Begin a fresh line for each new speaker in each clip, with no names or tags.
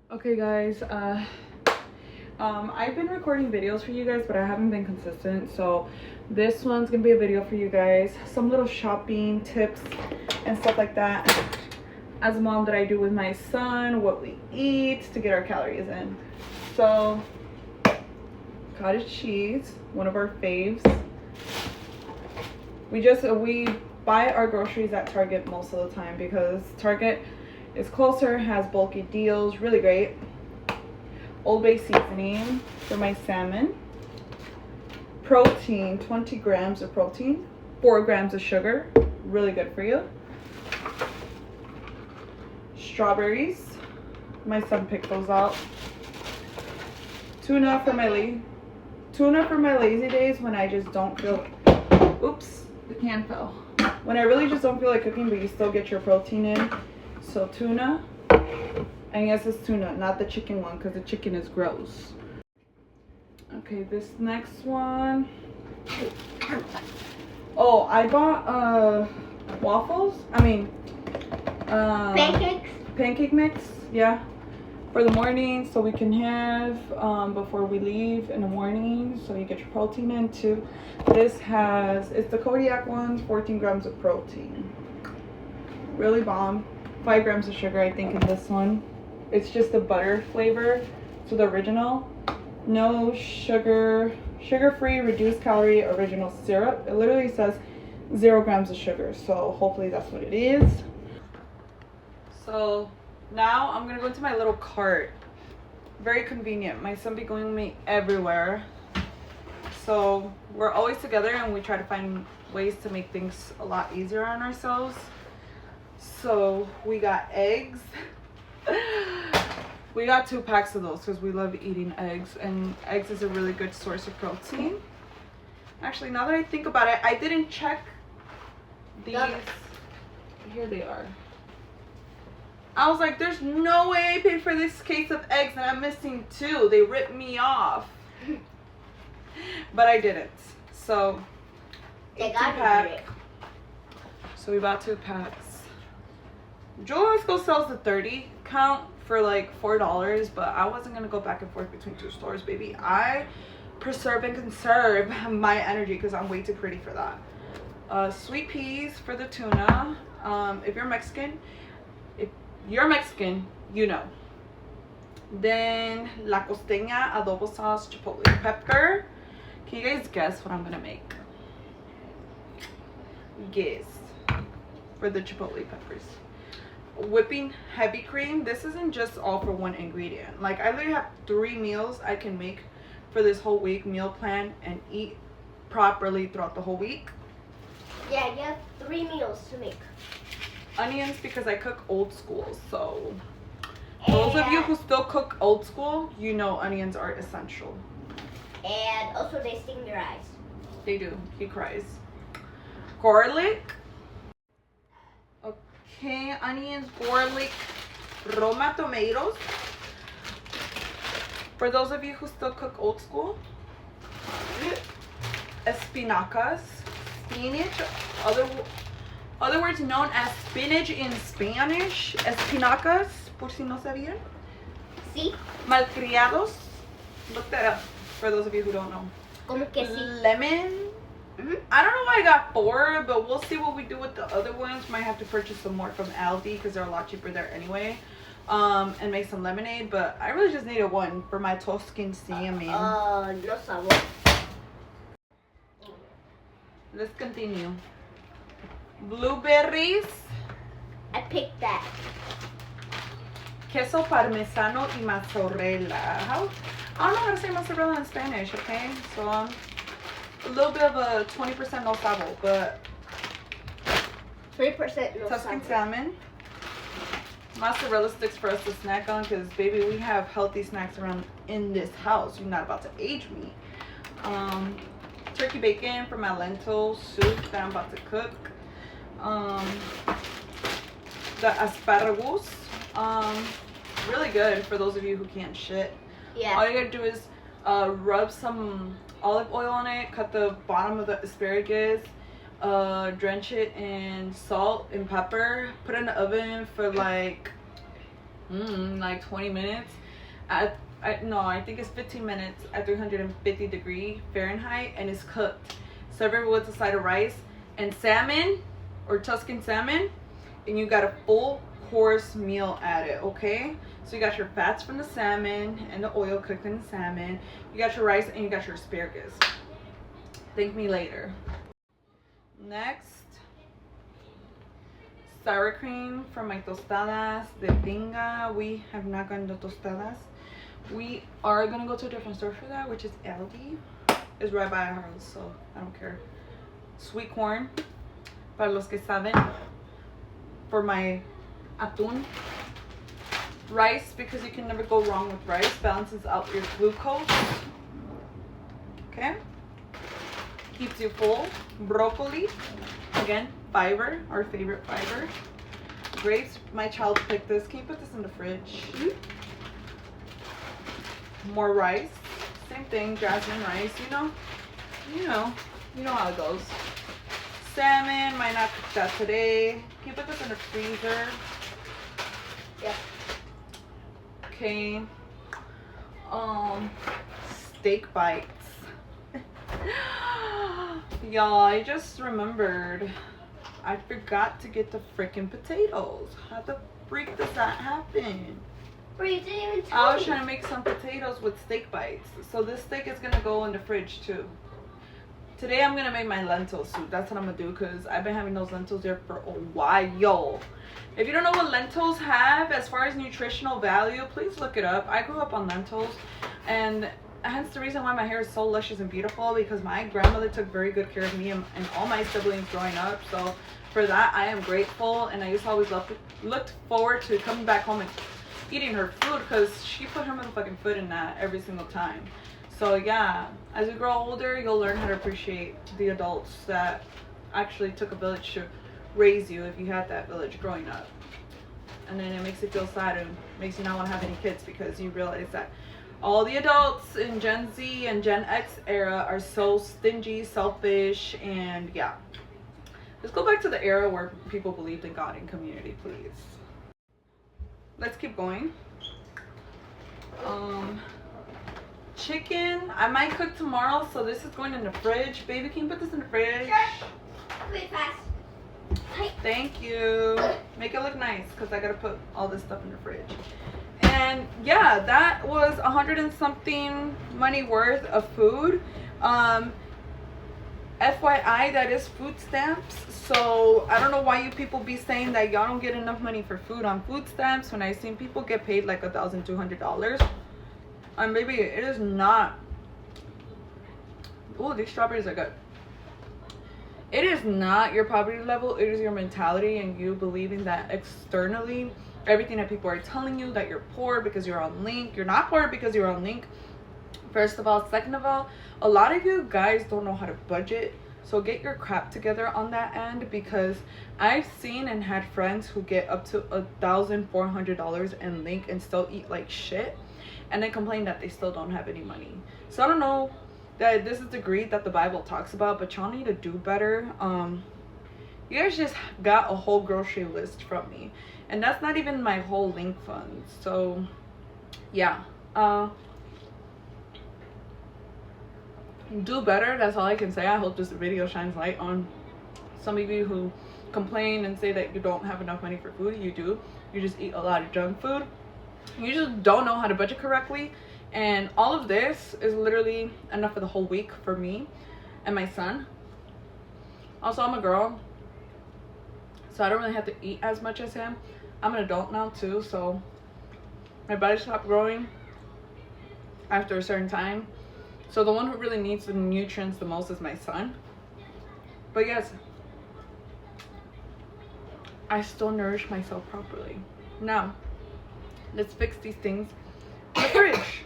Okay guys, I've been recording videos for you guys, but I haven't been consistent, so this one's gonna be a video for you guys, some little shopping tips and stuff like that as a mom that I do with my son, what we eat to get our calories in. So cottage cheese, one of our faves. We buy our groceries at Target most of the time because Target is closer, has bulky deals, really great. Old Bay seasoning for my salmon. Protein, 20 grams of protein, 4 grams of sugar, really good for you. Strawberries, my son picked those out. Tuna for my lazy days when I just don't feel, oops, the can fell. When I really just don't feel like cooking, but you still get your protein in. So tuna, and yes, it's tuna, not the chicken one, because the chicken is gross. Okay, this next one. Oh, I bought waffles. Pancake mix. Yeah, for the morning, so we can have before we leave in the morning, so you get your protein in too. It's the Kodiak ones, 14 grams of protein. Really bomb. 5 grams of sugar, I think, in this one. It's just the butter flavor, so the original. No sugar, sugar-free, reduced calorie, original syrup. It literally says 0 grams of sugar, so hopefully that's what it is. So now I'm gonna go into my little cart. Very convenient. My son be going with me everywhere. So we're always together and we try to find ways to make things a lot easier on ourselves. So we got eggs. We got 2 packs of those because we love eating eggs, and eggs is a really good source of protein. Actually, now that I think about it, I didn't check these. Here they are. I was like, there's no way I paid for this case of eggs and I'm missing 2. They ripped me off. But I didn't. So,
They got 2 pack.
So we bought 2 packs. Jewel sells the 30 count for like $4, but I wasn't gonna go back and forth between 2 stores, baby. I preserve and conserve my energy because I'm way too pretty for that. Sweet peas for the tuna. If you're Mexican, you know. Then la costeña, adobo sauce, chipotle pepper. Can you guys guess what I'm gonna make? Guess. For the chipotle peppers. Whipping heavy cream. This isn't just all for one ingredient. Like, I literally have 3 meals I can make for this whole week, meal plan, and eat properly throughout the whole week.
Yeah, you have 3 meals to make.
Onions, because I cook old school, so those of you who still cook old school, you know onions are essential.
And also they sting your eyes.
They do. He cries. Garlic. Okay, onions, garlic, Roma tomatoes. For those of you who still cook old school, espinacas, spinach, other words known as spinach in Spanish, espinacas, por si no sabían.
Sí.
Malcriados. Look that up for those of you who don't know.
Como que sí.
Lemon. I don't know why I got 4, but we'll see what we do with the other ones. Might have to purchase some more from Aldi because they're a lot cheaper there anyway. And make some lemonade, but I really just needed 1 for my Toscan salmon.
No sabor.
Let's continue. Blueberries.
I picked that.
Queso parmesano y mozzarella. I don't know how to say mozzarella in Spanish, okay? So a little bit of a 20% no sabor, but
3% no
Tuscan
sabor.
salmon. Mozzarella sticks for us to snack on because, baby, we have healthy snacks around in this house. You're not about to age me. Turkey bacon for my lentil soup that I'm about to cook. The asparagus. Really good for those of you who can't shit.
Yeah.
All you gotta do is rub some olive oil on it, cut the bottom of the asparagus, drench it in salt and pepper, put it in the oven for like like 20 minutes. I think it's 15 minutes at 350 degree Fahrenheit, and it's cooked. Serve it with a side of rice and salmon or Tuscan salmon, and you got a full course meal at it, okay? So you got your fats from the salmon and the oil cooked in the salmon. You got your rice and you got your asparagus. Thank me later. Next, sour cream from my tostadas de Tinga. We have not gotten the tostadas. We are gonna go to a different store for that, which is Aldi. It's right by our house, so I don't care. Sweet corn, para los que saben, for my atún. Rice, because you can never go wrong with rice. Balances out your glucose. Okay? Keeps you full. Broccoli, again, fiber, our favorite fiber. Grapes, my child picked this. Can you put this in the fridge? More rice, same thing, jasmine rice, you know how it goes. Salmon, might not cook that today. Can you put this in the freezer?
Yeah.
Okay. Steak bites. Y'all, I just remembered I forgot to get the freaking potatoes. How the freak does that happen?
Bro, you didn't even tell
I was
me.
trying to make some potatoes with steak bites. So this steak is gonna go in the fridge too. Today I'm gonna make my lentil soup. That's what I'm gonna do, because I've been having those lentils there for a while. If you don't know what lentils have as far as nutritional value, please look it up. I grew up on lentils, and hence the reason why my hair is so luscious and beautiful, because my grandmother took very good care of me and all my siblings growing up. So for that, I am grateful, and I used to always looked forward to coming back home and eating her food, because she put her motherfucking foot in that every single time. So yeah, as you grow older, you'll learn how to appreciate the adults that actually took a village to raise you, if you had that village growing up. And then it makes you feel sad and makes you not want to have any kids, because you realize that all the adults in Gen Z and Gen X era are so stingy, selfish, and yeah. Let's go back to the era where people believed in God and community, please. Let's keep going. Chicken, I might cook tomorrow, so this is going in the fridge. Baby, can you put this in the fridge?
Sure. Wait, fast. Hi.
Thank you. Make it look nice, because I gotta put all this stuff in the fridge. And yeah, that was 100 and something money worth of food. FYI, that is food stamps. So I don't know why you people be saying that y'all don't get enough money for food on food stamps, when I've seen people get paid like $1,200. And maybe it is not. Oh, these strawberries are good. It is not your poverty level, it is your mentality and you believing that externally everything that people are telling you, that you're poor because you're on Link. You're not poor because you're on Link, first of all. Second of all, a lot of you guys don't know how to budget, so get your crap together on that end, because I've seen and had friends who get up to $1,400 in Link and still eat like shit, and then complain that they still don't have any money. So I don't know that this is the greed that the Bible talks about, but y'all need to do better. You guys just got a whole grocery list from me, and that's not even my whole Link fund. So yeah, do better. That's all I can say. I hope this video shines light on some of you who complain and say that you don't have enough money for food. You do. You just eat a lot of junk food. You just don't know how to budget correctly, and all of this is literally enough for the whole week for me and my son. Also, I'm a girl, so I don't really have to eat as much as him. I'm an adult now too, so my body stopped growing after a certain time. So the one who really needs the nutrients the most is my son. But yes, I still nourish myself properly. Now, let's fix these things in the fridge.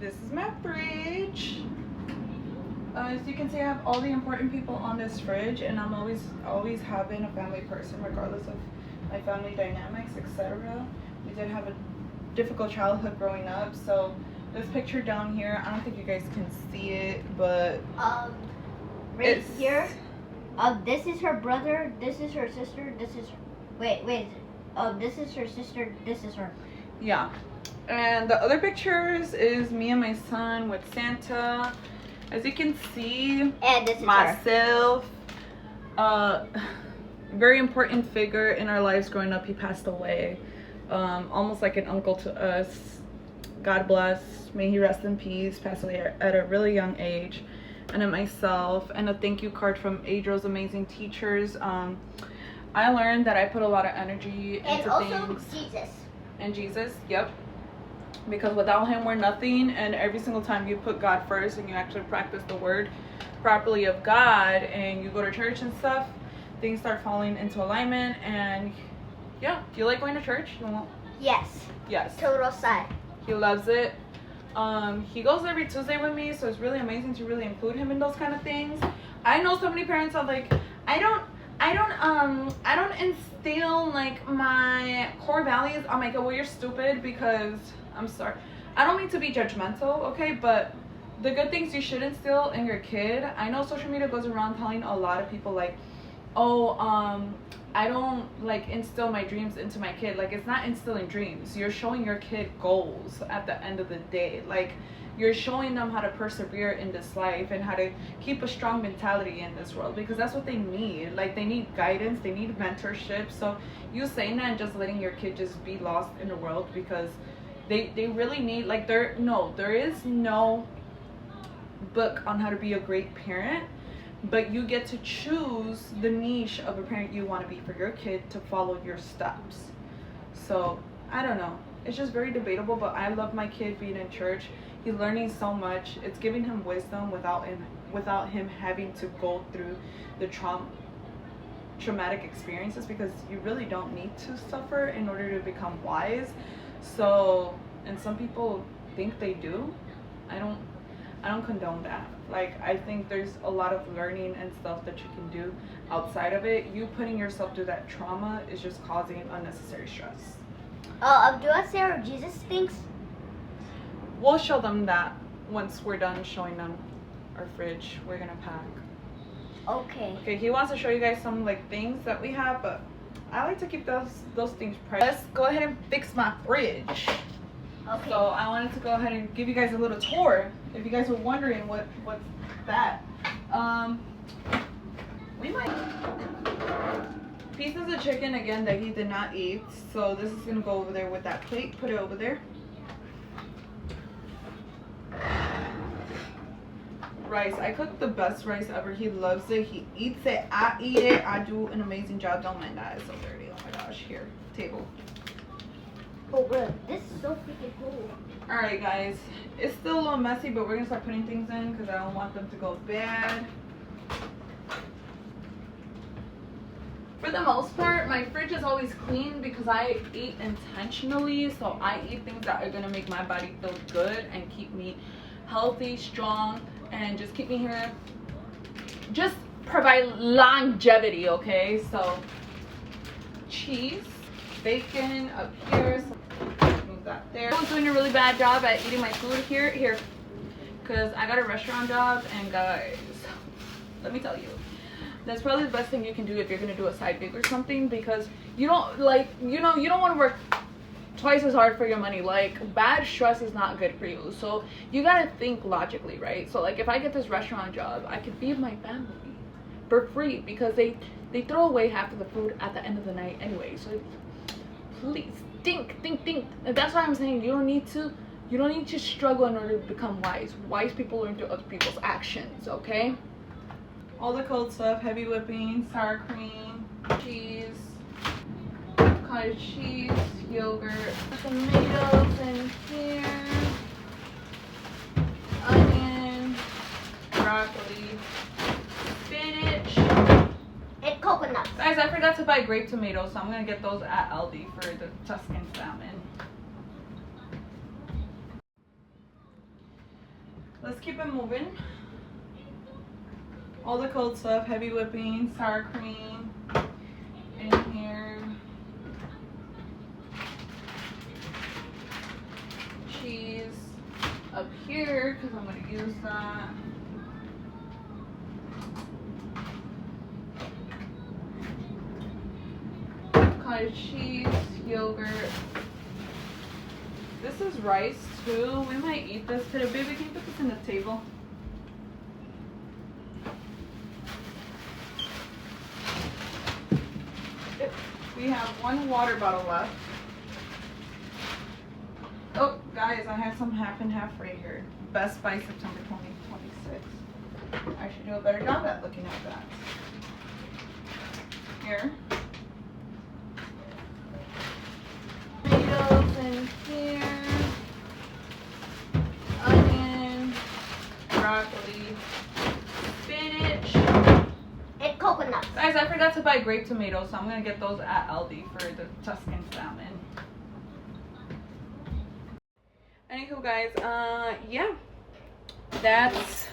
This is my fridge. As you can see, I have all the important people on this fridge, and I'm always having a family person, regardless of my family dynamics, etc. We did have a difficult childhood growing up, so this picture down here, I don't think you guys can see it, but
Right here. This is her brother. This is her sister. This is. Wait. This is her sister. This is her.
Yeah. And the other pictures is me and my son with Santa. As you can see,
And this is her.
myself. Very important figure in our lives growing up. He passed away. Almost like an uncle to us. God bless. May he rest in peace. Passed away at a really young age. And then myself. And a thank you card from Adriel's Amazing Teachers. I learned that I put a lot of energy into
And also
things.
Jesus.
And Jesus, yep. Because without him we're nothing, and every single time you put God first and you actually practice the word properly of God and you go to church and stuff, things start falling into alignment. And yeah, do you like going to church?
Yes.
Yes.
Total side.
He loves it. He goes every Tuesday with me, so it's really amazing to really include him in those kind of things. I know so many parents are like, I don't instill like my core values. I'm like, oh, well, you're stupid, because I'm sorry. I don't mean to be judgmental, okay? But the good things you should instill in your kid. I know social media goes around telling a lot of people like, oh, I don't like instill my dreams into my kid. Like, it's not instilling dreams. You're showing your kid goals at the end of the day. Like, you're showing them how to persevere in this life and how to keep a strong mentality in this world, because that's what they need. Like, they need guidance, they need mentorship. So you saying that and just letting your kid just be lost in the world, because they really need, like, there is no book on how to be a great parent, but you get to choose the niche of a parent you want to be for your kid to follow your steps. So I don't know, it's just very debatable, but I love my kid being in church. He's learning so much. It's giving him wisdom without him having to go through the traumatic experiences, because you really don't need to suffer in order to become wise. So, and some people think they do. I don't condone that. Like, I think there's a lot of learning and stuff that you can do outside of it. You putting yourself through that trauma is just causing unnecessary stress.
Do I say what Jesus thinks?
We'll show them that once we're done showing them our fridge. We're gonna pack.
Okay.
Okay, he wants to show you guys some like things that we have, but I like to keep those things private. Let's go ahead and fix my fridge.
Okay.
So I wanted to go ahead and give you guys a little tour. If you guys were wondering what's that, we might pieces of chicken again that he did not eat. So this is gonna go over there with that plate. Put it over there. Rice. I cook the best rice ever. He loves it. He eats it. I eat it. I do an amazing job. Don't mind that. It's so dirty. Oh my gosh. Here. Table.
Oh, good. This is so freaking cool.
Alright, guys. It's still a little messy, but we're going to start putting things in because I don't want them to go bad. For the most part, my fridge is always clean because I eat intentionally. So I eat things that are going to make my body feel good and keep me healthy, strong, and just keep me here. Just provide longevity, okay? So, cheese, bacon up here. So move that there. I was doing a really bad job at eating my food here. Because I got a restaurant job, and guys, let me tell you. That's probably the best thing you can do if you're going to do a side gig or something, because you don't, like, you know, you don't want to work twice as hard for your money. Like, bad stress is not good for you. So you gotta think logically, right? So like, if I get this restaurant job, I could feed my family for free because they throw away half of the food at the end of the night anyway. So please think. And that's why I'm saying you don't need to struggle in order to become wise. Wise people learn through other people's actions, okay? All the cold stuff: heavy whipping, sour cream, cheese, cottage cheese, yogurt, tomatoes in here, onion, broccoli, spinach,
and coconuts.
Guys, I forgot to buy grape tomatoes, so I'm gonna get those at Aldi for the Tuscan salmon. Let's keep it moving. All the cold stuff: heavy whipping, sour cream in here, cheese up here because I'm going to use that. Cottage cheese, yogurt, This is rice too. We might eat this today. Baby, can you put this in the table? We have one water bottle left. Oh, guys, I have some half and half right here. Best by September 2026. I should do a better job at looking at that. Here. Tomatoes in here. Onion. Broccoli. Spinach.
And coconuts.
Guys, I forgot to buy grape tomatoes, so I'm gonna get those at Aldi for the Tuscan salmon. Anywho, guys, yeah, that's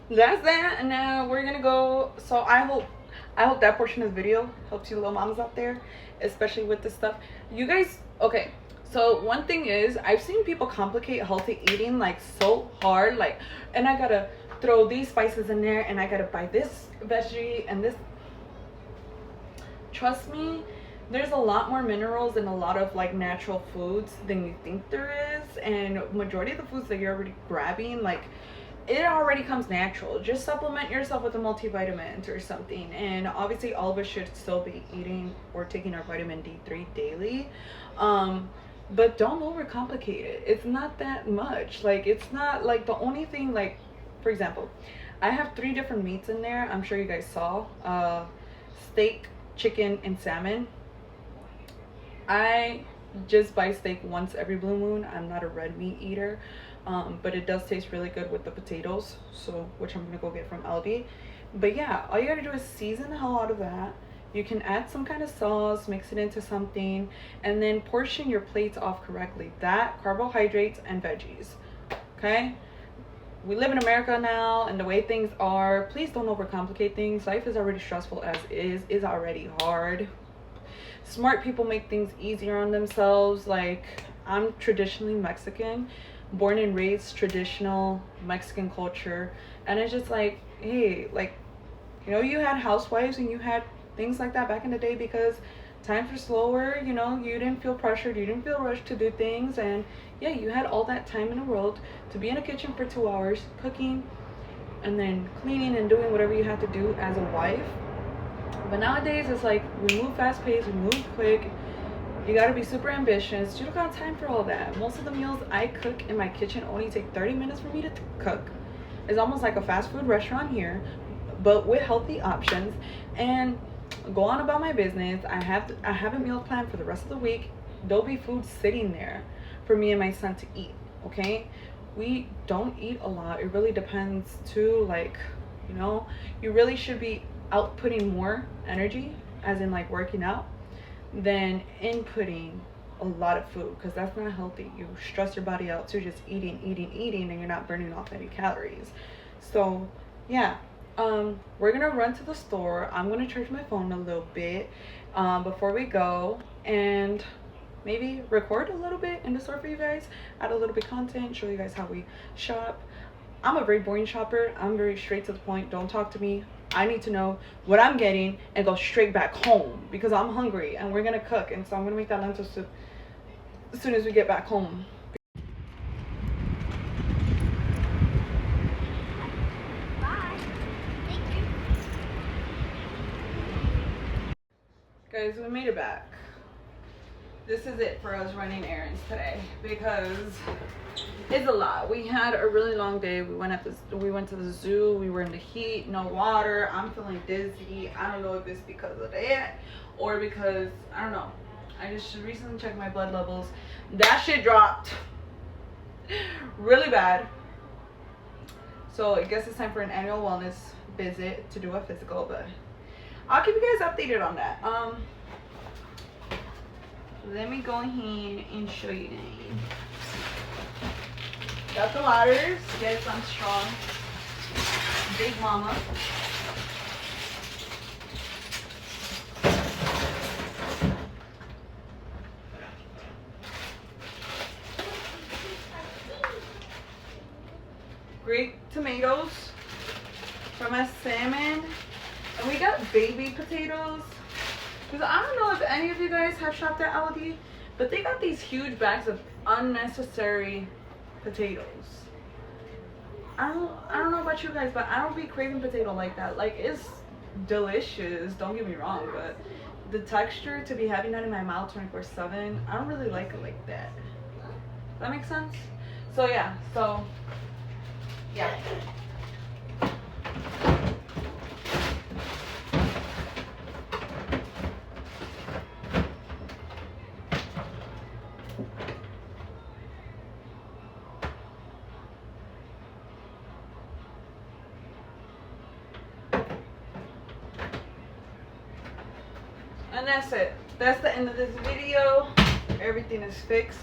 that. And now we're gonna go. So I hope that portion of the video helps you little mamas out there, especially with this stuff. You guys, okay. So one thing is, I've seen people complicate healthy eating like so hard, like, and I gotta throw these spices in there, and I gotta buy this veggie and this. Trust me, there's a lot more minerals in a lot of like natural foods than you think there is, and majority of the foods that you're already grabbing, like, it already comes natural. Just supplement yourself with a multivitamin or something. And obviously all of us should still be eating or taking our vitamin D3 daily, but don't overcomplicate it. It's not that much. Like, it's not like the only thing, like, for example, I have 3 different meats in there. I'm sure you guys saw steak, chicken, and salmon. I just buy steak once every blue moon. I'm not a red meat eater, but it does taste really good with the potatoes, so which I'm gonna go get from Aldi. But yeah, all you gotta do is season the hell out of that. You can add some kind of sauce, mix it into something, and then portion your plates off correctly. That, carbohydrates, and veggies. Okay? We live in America now, and the way things are, please don't overcomplicate things. Life is already stressful as is already hard. Smart people make things easier on themselves. Like, I'm traditionally Mexican, born and raised traditional Mexican culture, and it's just like, hey, like, you know, you had housewives and you had things like that back in the day because times were slower, you know, you didn't feel pressured, you didn't feel rushed to do things, and yeah, you had all that time in the world to be in a kitchen for 2 hours cooking and then cleaning and doing whatever you had to do as a wife. But nowadays it's like, we move fast paced, we move quick, you gotta be super ambitious. You don't got time for all that. Most of the meals I cook in my kitchen only take 30 minutes for me to cook. It's almost like a fast food restaurant here, but with healthy options. And go on about my business. I have a meal plan for the rest of the week. There'll be food sitting there for me and my son to eat. Okay, we don't eat a lot. It really depends too, like, you know, you really should be outputting more energy, as in like working out, than inputting a lot of food, because that's not healthy. You stress your body out too, just eating, and you're not burning off any calories. So yeah, we're gonna run to the store. I'm gonna charge my phone a little bit before we go, and maybe record a little bit in the store for you guys, add a little bit of content, show you guys how we shop. I'm a very boring shopper. I'm very straight to the point. Don't talk to me. I need to know what I'm getting and go straight back home because I'm hungry and we're gonna cook, and so I'm gonna make that lentil soup as soon as we get back home.
Bye. Thank you.
Guys, we made it back. This is it for us running errands today because it's a lot. We had a really long day. We went to the zoo. We were in the heat, no water. I'm feeling dizzy. I don't know if it's because of that or because, I don't know. I just recently checked my blood levels. That shit dropped really bad. So I guess it's time for an annual wellness visit to do a physical, but I'll keep you guys updated on that. Let me go ahead and show you guys. Got the waters. Yes, I'm strong. Big mama. Great tomatoes for my salmon. And we got baby potatoes. Because I don't know if any of you guys have shopped at Aldi, but they got these huge bags of unnecessary potatoes. I don't know about you guys, but I don't be craving potato like that. Like, it's delicious, don't get me wrong, but the texture to be having that in my mouth 24/7, I don't really like it like that. Does that make sense? So yeah, yeah. And that's it. That's the end of this video. Everything is fixed.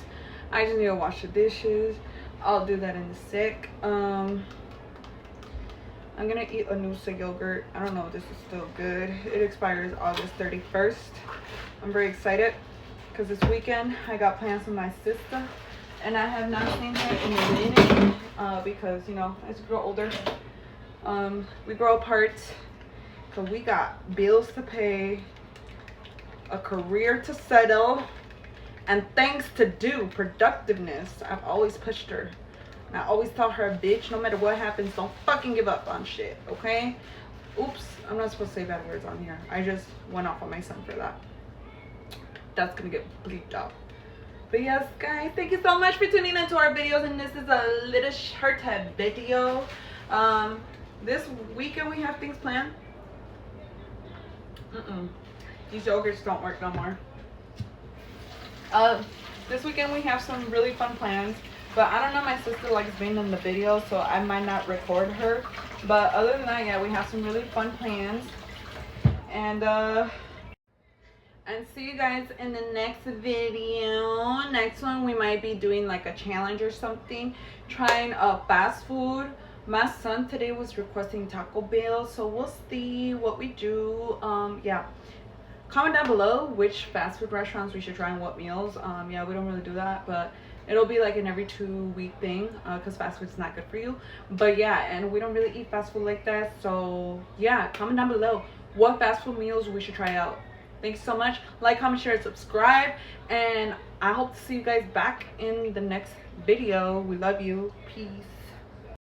I just need to wash the dishes. I'll do that in a sec. I'm gonna eat a Noosa yogurt. I don't know if this is still good. It expires August 31st. I'm very excited because this weekend I got plans with my sister, and I have not seen her in a minute because, you know, as we grow older, we grow apart because we got bills to pay, a career to settle, and things to do, productiveness. I've always pushed her. And I always tell her, bitch, no matter what happens, don't fucking give up on shit, okay? Oops, I'm not supposed to say bad words on here. I just went off on my son for that. That's gonna get bleeped out. But yes, guys, thank you so much for tuning into our videos. And this is a little short video. This weekend we have things planned. These yogurts don't work no more. This weekend we have some really fun plans, but I don't know, my sister likes being in the video, so I might not record her. But other than that, yeah, we have some really fun plans. And see you guys in the next video. Next one we might be doing like a challenge or something, trying fast food. My son today was requesting Taco Bell, so we'll see what we do. Yeah, comment down below which fast food restaurants we should try and what meals. Yeah, we don't really do that, but it'll be like an every 2-week thing because fast food is not good for you. But yeah, and we don't really eat fast food like that, so yeah, comment down below what fast food meals we should try out. Thanks so much. Like, comment, share, subscribe, and I hope to see you guys back in the next video. We love you. Peace.